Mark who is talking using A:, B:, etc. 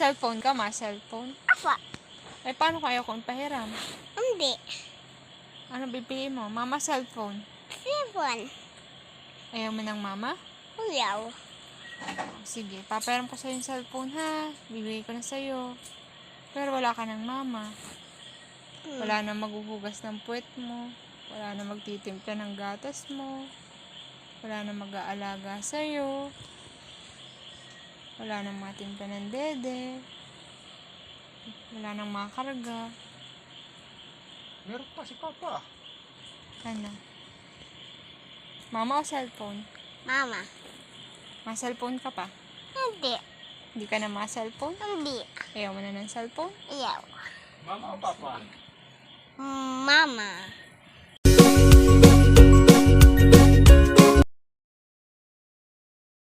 A: cellphone ka, cellphone?
B: Apa.
A: Eh, paano kaya kung pahiram?
B: Hindi.
A: Ano bibili mo? Mama, cellphone.
B: Cellphone.
A: Ayaw mo ng mama?
B: Uyaw.
A: Sige, papahiram ko sa'yo yung cellphone, ha? Bibigay ko na sa'yo. Pero wala ka ng mama. Wala na maghuhugas ng puwet mo. Wala na magtitimpla ng gatas mo. Wala na mag-aalaga sa'yo. Wala na matimpla ng dede. Wala nang makarga.
C: Meron pa si Papa.
A: Ano? Mama o cellphone?
B: Mama.
A: Ma-cellphone ka pa?
B: Hindi.
A: Hindi ka na ma-cellphone?
B: Hindi.
A: Ayaw mo na ng cellphone?
B: Uyaw.
C: Mama o Papa?
B: Mama.